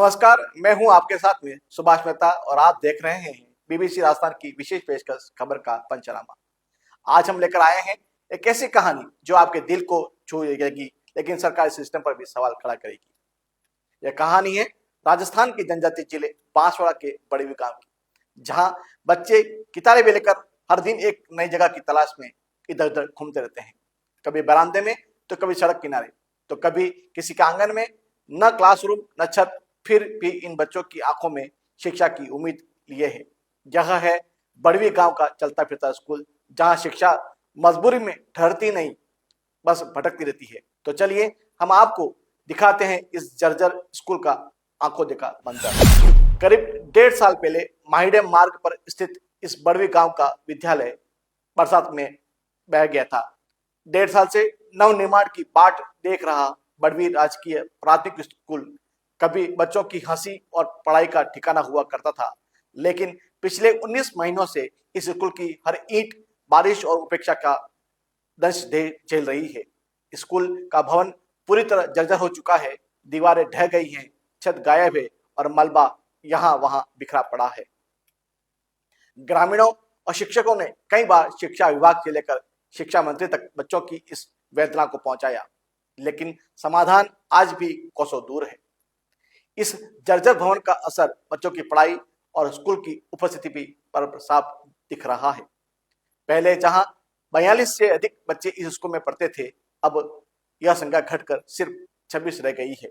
नमस्कार, मैं हूं आपके साथ में सुभाष मेहता और आप देख रहे हैं बीबीसी राजस्थान की विशेष पेशकश खबर का पंचनामा। आज हम लेकर आए हैं एक ऐसी कहानी जो आपके दिल को छू लेगी, लेकिन सरकारी सिस्टम पर भी सवाल खड़ा करेगी। यह कहानी है राजस्थान के जनजातीय जिले बांसवाड़ा के बड़वी गांव की, जहां बच्चे किताबें लेकर हर दिन एक नई जगह की तलाश में इधर उधर घूमते रहते हैं। कभी बरामदे में, तो कभी सड़क किनारे, तो कभी किसी के आंगन में। न क्लासरूम न छत, फिर भी इन बच्चों की आंखों में शिक्षा की उम्मीद लिए है। यह है बड़वी गांव का चलता फिरता स्कूल, जहां शिक्षा मजबूरी में ठहरती नहीं, बस भटकती रहती है। तो चलिए हम आपको दिखाते हैं इस जर्जर स्कूल का आंखों देखा मंजर। करीब 1.5 साल पहले माहिडे मार्ग पर स्थित इस बड़वी गांव का विद्यालय बरसात में बह गया था। 1.5 साल से नव निर्माण की बाट देख रहा बड़वी राजकीय प्राथमिक स्कूल कभी बच्चों की हंसी और पढ़ाई का ठिकाना हुआ करता था, लेकिन पिछले 19 महीनों से इस स्कूल की हर ईंट बारिश और उपेक्षा का दंश झेल रही है। स्कूल का भवन पूरी तरह जर्जर हो चुका है, दीवारें ढह गई हैं, छत गायब है और मलबा यहाँ वहां बिखरा पड़ा है। ग्रामीणों और शिक्षकों ने कई बार शिक्षा विभाग से लेकर शिक्षा मंत्री तक बच्चों की इस वेदना को पहुंचाया, लेकिन समाधान आज भी कोसों दूर है। इस जर्जर भवन का असर बच्चों की पढ़ाई और स्कूल की उपस्थिति भी पर साफ दिख रहा है। पहले जहां 42 से अधिक बच्चे इस स्कूल में पढ़ते थे, अब यह संख्या घटकर सिर्फ 26 रह गई है।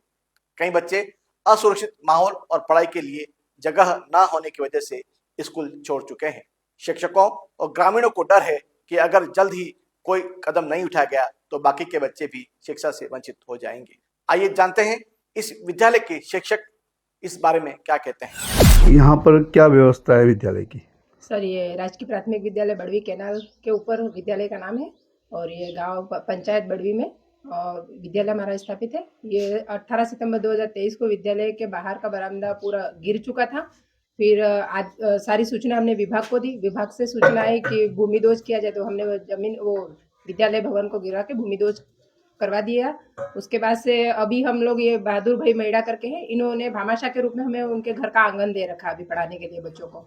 कई बच्चे असुरक्षित माहौल और पढ़ाई के लिए जगह न होने की वजह से स्कूल छोड़ चुके हैं। शिक्षकों और ग्रामीणों को डर है कि अगर जल्द ही कोई कदम नहीं उठाया गया तो बाकी के बच्चे भी शिक्षा से वंचित हो जाएंगे। आइए जानते हैं इस विद्यालय के शिक्षक इस बारे में क्या कहते हैं। यहाँ पर क्या व्यवस्था है विद्यालय की? सर, ये राजकीय प्राथमिक विद्यालय बड़वी कैनाल के ऊपर विद्यालय का नाम है और ये गांव पंचायत बड़वी में विद्यालय हमारा स्थापित है। ये 18 सितंबर 2023 को विद्यालय के बाहर का बरामदा पूरा गिर चुका था। फिर आज सारी सूचना हमने विभाग को दी। विभाग से सूचना आई कि भूमिदोज किया जाए, तो हमने वो विद्यालय भवन को गिरा के भूमिदोज करवा दिया। उसके बाद से अभी हम लोग ये बहादुर भाई मेड़ा करके हैं, इन्होंने भामाशाह के रूप में हमें उनके घर का आंगन दे रखा अभी पढ़ाने के लिए बच्चों को।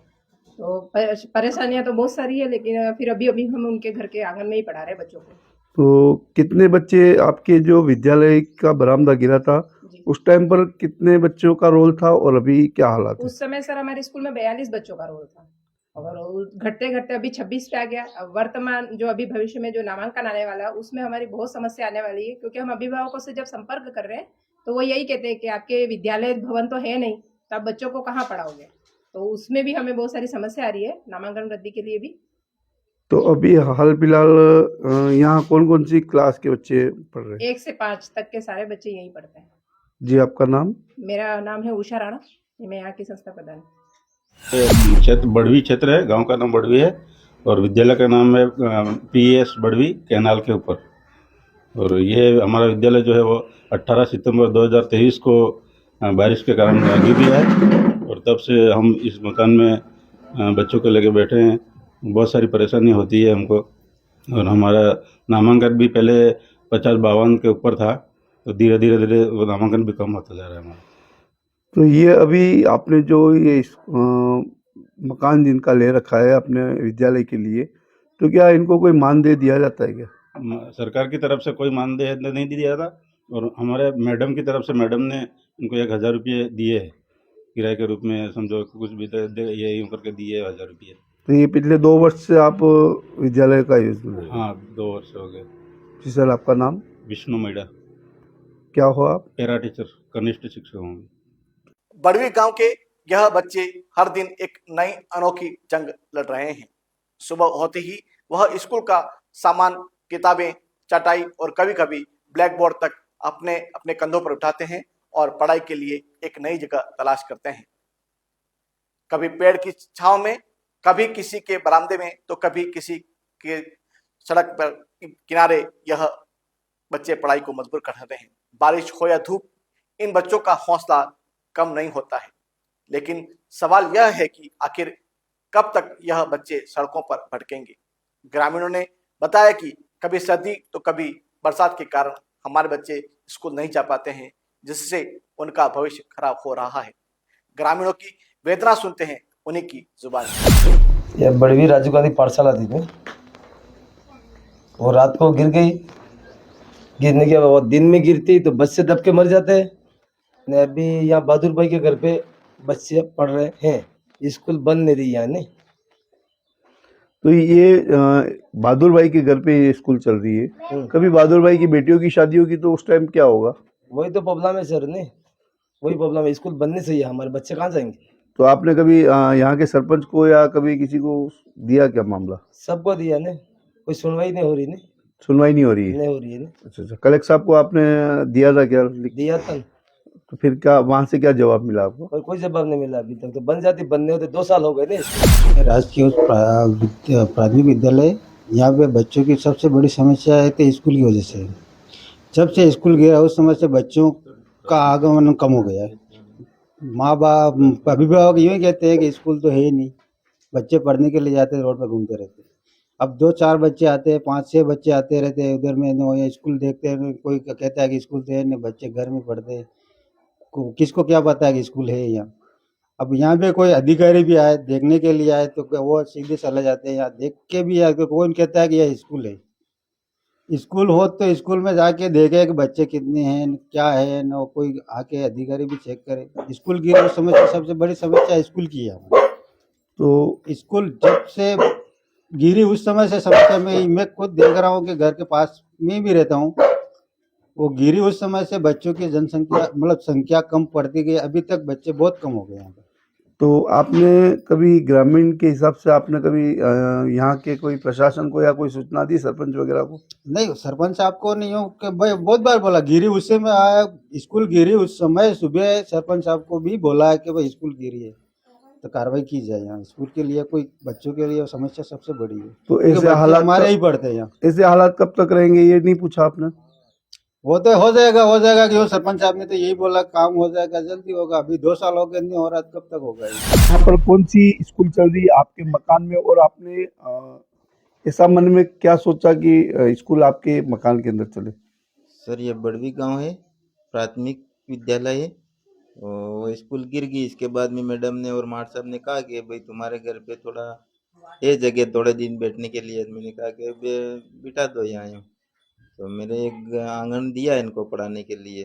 तो परेशानियां तो बहुत सारी है, लेकिन फिर अभी हम उनके घर के आंगन में ही पढ़ा रहे बच्चों को। तो कितने बच्चे आपके जो विद्यालय का बरामदा गिरा था उस टाइम पर कितने बच्चों का रोल था और अभी क्या हालात है? उस समय सर हमारे स्कूल में 42 बच्चों का रोल था और घटते घटते अभी 26 पे आ गया। वर्तमान जो अभी भविष्य में जो नामांकन आने वाला है उसमें हमारी बहुत समस्या आने वाली है, क्योंकि हम अभिभावकों से जब संपर्क कर रहे हैं तो वो यही कहते हैं कि आपके विद्यालय भवन तो है नहीं, तो आप बच्चों को कहाँ पढ़ाओगे। तो उसमें भी हमें बहुत सारी समस्या आ रही है नामांकन रद्दी के लिए भी। तो अभी हाल फिलहाल यहाँ कौन कौन सी क्लास के बच्चे पढ़ रहे हैं? 1 से 5 तक के सारे बच्चे यहीं पढ़ते हैं। जी, आपका नाम? मेरा नाम है उषा राणा, मैं यहाँ की संस्था प्रधान। क्षेत्र बड़वी क्षेत्र है, गांव का नाम बड़वी है और विद्यालय का नाम है पीएस बड़वी कैनाल के ऊपर। और ये हमारा विद्यालय जो है वो 18 सितंबर 2023 को बारिश के कारण गिर गया है और तब से हम इस मकान में बच्चों को लेके बैठे हैं। बहुत सारी परेशानी होती है हमको और हमारा नामांकन भी पहले 50-52 के ऊपर था, तो धीरे धीरे वो नामांकन भी कम होता जा रहा है हमारा। तो ये अभी आपने जो ये मकान जिनका ले रखा है अपने विद्यालय के लिए, तो क्या इनको कोई मानदेय दिया जाता है क्या? सरकार की तरफ से कोई मानदेय नहीं दिया था और हमारे मैडम की तरफ से मैडम ने इनको 1000 रुपये दिए है किराए के रूप में, समझो कुछ भी ये यूँ करके दिए 1000 रुपये। तो ये पिछले 2 वर्ष से आप विद्यालय का यूज कर रहे हैं? हाँ, 2 वर्ष हो गए। जी सर, आपका नाम? विष्णु मेड़ा। क्या हो आप? पैरा टीचर, कनिष्ठ शिक्षक हूँ। बड़वी गांव के यह बच्चे हर दिन एक नई अनोखी जंग लड़ रहे हैं। सुबह होते ही वह स्कूल का सामान, किताबें, चटाई और कभी कभी ब्लैक बोर्ड तक अपने अपने कंधों पर उठाते हैं और पढ़ाई के लिए एक नई जगह तलाश करते हैं। कभी पेड़ की छांव में, कभी किसी के बरामदे में, तो कभी किसी के सड़क पर किनारे यह बच्चे पढ़ाई को मजबूर कर रहे हैं। बारिश हो या धूप, इन बच्चों का हौसला कम नहीं होता है। लेकिन सवाल यह है कि आखिर कब तक यह बच्चे सड़कों पर भटकेंगे। ग्रामीणों ने बताया कि कभी सर्दी तो कभी बरसात के कारण हमारे बच्चे स्कूल नहीं जा पाते हैं, जिससे उनका भविष्य खराब हो रहा है। ग्रामीणों की वेदना सुनते हैं उन्हीं की जुबान से। ये बड़वी राजीव गांधी पाठशाला थी में, वो रात को गिर गई। गिरने के बाद दिन में गिरती तो बच्चे दब के मर जाते। ने अभी यहाँ बहादुर भाई के घर पे बच्चे पढ़ रहे हैं, स्कूल बंद नहीं रही यहाँ ने। तो ये बहादुर भाई के घर पे ये स्कूल चल रही है। कभी बहादुर भाई की बेटियों की शादी होगी तो उस टाइम क्या होगा? वही तो प्रॉब्लम है सर ने, वही प्रॉब्लम है। स्कूल बनने से ही हमारे बच्चे कहाँ जाएंगे? तो आपने कभी यहाँ के सरपंच को या कभी किसी को दिया क्या मामला? सबको दिया ने, कोई सुनवाई नहीं हो रही ने, सुनवाई नहीं हो रही है? नहीं हो रही है ने। अच्छा, कलेक्टर साहब को आपने दिया था क्या? दिया था तो फिर क्या वहां से क्या जवाब मिला आपको? पर कोई जवाब नहीं मिला अभी तक। तो बन जाती, बनने होते 2 साल हो गए ने। राजकीय प्राथमिक विद्यालय, यहाँ पे बच्चों की सबसे बड़ी समस्या है कि स्कूल की वजह से। जब से स्कूल गया उस समय से बच्चों का आगमन कम हो गया है। माँ बाप अभिभावक यूँ ही कहते हैं कि स्कूल तो है ही नहीं, बच्चे पढ़ने के लिए जाते रोड पर घूमते रहते। अब 2-4 बच्चे आते हैं, 5-6 बच्चे आते रहते हैं उधर में, या स्कूल देखते हैं, कोई कहता है कि स्कूल तो है नहीं, बच्चे घर में पढ़ते हैं। किसको क्या पता है कि स्कूल है यहाँ। अब यहाँ पे कोई अधिकारी भी आए देखने के लिए आए तो वो सीधे चले जाते हैं, यहाँ देख के भी आए तो कौन कहता है कि यह स्कूल है। स्कूल हो तो स्कूल में जाके देखे कि बच्चे कितने हैं, क्या है न, कोई आके अधिकारी भी चेक करे। स्कूल की समस्या, सबसे बड़ी समस्या स्कूल की है। तो स्कूल जब से गिरी उस समय से समस्या में मैं खुद देख रहा हूँ कि घर के पास में भी रहता हूँ। वो गिरी उस समय से बच्चों की जनसंख्या मतलब संख्या कम पड़ती गई, अभी तक बच्चे बहुत कम हो गए यहाँ पर। तो आपने कभी ग्रामीण के हिसाब से आपने कभी यहाँ के कोई प्रशासन को या कोई सूचना दी, सरपंच वगैरह को? नहीं, सरपंच साहब को नहीं हो कि भाई बहुत बार बोला, गिरी उस समय आया, स्कूल गिरी उस समय सुबह सरपंच साहब को भी बोला है कि भाई स्कूल गिरी है तो कार्रवाई की जाए। यहाँ स्कूल के लिए कोई बच्चों के लिए समस्या सबसे बड़ी है। तो ऐसे हालात हमारे ही पढ़ते हैं यहाँ। ऐसे हालात कब तक रहेंगे ये नहीं पूछा आपने? वो तो हो जाएगा कि वो सरपंच साहब ने तो यही बोला काम हो जाएगा, जल्दी होगा। अभी 2 साल हो गए, नहीं हो रहा, कब तक होगा? यहाँ पर कौन सी स्कूल चल रही है आपके मकान में, और आपने ऐसा मन में क्या सोचा कि स्कूल आपके मकान के अंदर चले? सर ये बड़वी गांव है, प्राथमिक विद्यालय है। वो स्कूल गिर गई, इसके बाद में मैडम ने और मास्टर साहब ने कहा कि भाई तुम्हारे घर पे थोड़ा ये जगह थोड़े दिन बैठने के लिए। मैंने कहा कि बिठा दो यहाँ। तो मेरे एक आंगन दिया इनको पढ़ाने के लिए।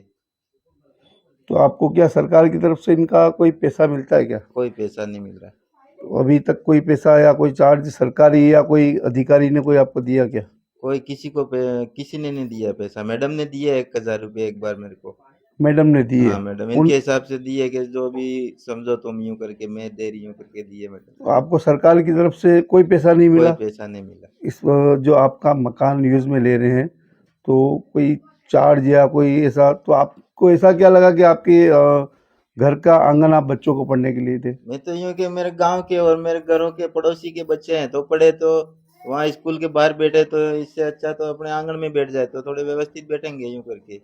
तो आपको क्या सरकार की तरफ से इनका कोई पैसा मिलता है क्या? कोई पैसा नहीं मिल रहा। तो अभी तक कोई पैसा या कोई चार्ज सरकारी या कोई अधिकारी ने कोई आपको दिया क्या? कोई किसी ने नहीं दिया पैसा। मैडम ने दिया 1000 रुपये एक बार मेरे को। मैडम ने दिए? हाँ मैडम, इनके हिसाब से दिए कि जो भी समझो तुम यूँ करके, मैं दे रही हूँ करके दिए मैडम। तो आपको सरकार की तरफ से कोई पैसा नहीं मिला? कोई पैसा नहीं मिला। इस जो आपका मकान यूज में ले रहे हैं तो कोई चार्ज या कोई ऐसा, तो आपको ऐसा क्या लगा कि आपके घर का आंगन आप बच्चों को पढ़ने के लिए थे? मैं तो यूँ कि मेरे गांव के और मेरे घरों के पड़ोसी के बच्चे हैं तो पढ़े, तो वहाँ स्कूल के बाहर बैठे, तो इससे अच्छा तो अपने आंगन में बैठ जाए तो थोड़े व्यवस्थित बैठेंगे। यूँ करके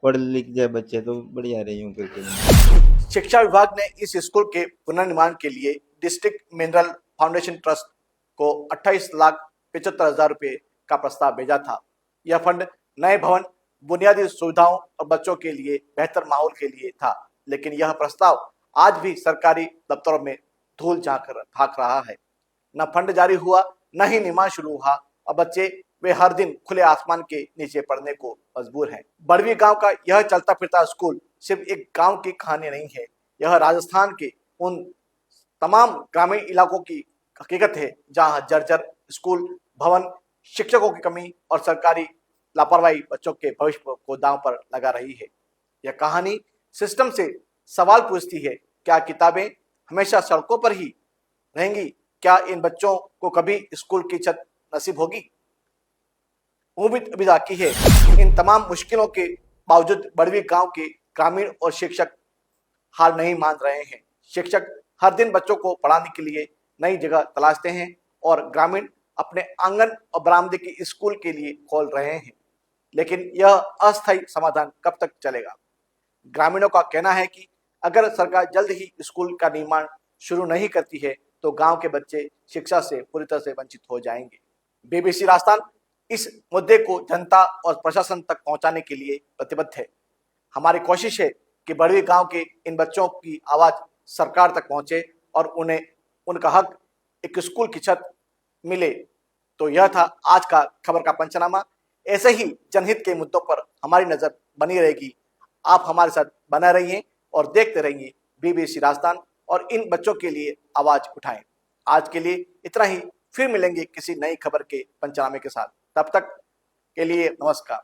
पढ़ लिख जाए बच्चे तो बढ़िया रहे यूँ करके। शिक्षा विभाग ने इस स्कूल के पुनर्निर्माण के लिए डिस्ट्रिक्ट मिनरल फाउंडेशन ट्रस्ट को 28,75,000 रुपए का प्रस्ताव भेजा था। यह फंड नए भवन, बुनियादी सुविधाओं और बच्चों के लिए बेहतर माहौल के लिए था, लेकिन यह प्रस्ताव आज भी सरकारी दफ्तरों में धूल झांक रहा है। न फंड जारी हुआ, न ही निर्माण शुरू हुआ, और बच्चे वे हर दिन खुले आसमान के नीचे पढ़ने को मजबूर हैं। बड़वी गांव का यह चलता फिरता स्कूल सिर्फ एक गांव की कहानी नहीं है, यह राजस्थान के उन तमाम ग्रामीण इलाकों की हकीकत है जहां जर्जर स्कूल भवन, शिक्षकों की कमी और सरकारी लापरवाही बच्चों के भविष्य को दांव पर लगा रही है। यह कहानी सिस्टम से सवाल पूछती है, क्या किताबें हमेशा सड़कों पर ही रहेंगी? क्या इन बच्चों को कभी स्कूल की छत नसीब होगी? उम्मीद अभी बाकी है। इन तमाम मुश्किलों के बावजूद बड़वी गांव के ग्रामीण और शिक्षक हार नहीं मान रहे हैं। शिक्षक हर दिन बच्चों को पढ़ाने के लिए नई जगह तलाशते हैं और ग्रामीण अपने आंगन और बरामदे की स्कूल के लिए खोल रहे हैं, लेकिन यह अस्थायी समाधान कब तक चलेगा? ग्रामीणों का कहना है कि अगर सरकार जल्द ही स्कूल का निर्माण शुरू नहीं करती है तो गांव के बच्चे शिक्षा से पूरी तरह से वंचित हो जाएंगे। बीबीसी राजस्थान इस मुद्दे को जनता और प्रशासन तक पहुंचाने के लिए प्रतिबद्ध है। हमारी कोशिश है कि बड़वी गांव के इन बच्चों की आवाज सरकार तक पहुंचे और उन्हें उनका हक एक स्कूल की छत मिले। तो यह था आज का खबर का पंचनामा। ऐसे ही जनहित के मुद्दों पर हमारी नजर बनी रहेगी। आप हमारे साथ बना रहिए और देखते रहिए बीबीसी राजस्थान और इन बच्चों के लिए आवाज उठाएं। आज के लिए इतना ही, फिर मिलेंगे किसी नई खबर के पंचनामे के साथ। तब तक के लिए नमस्कार।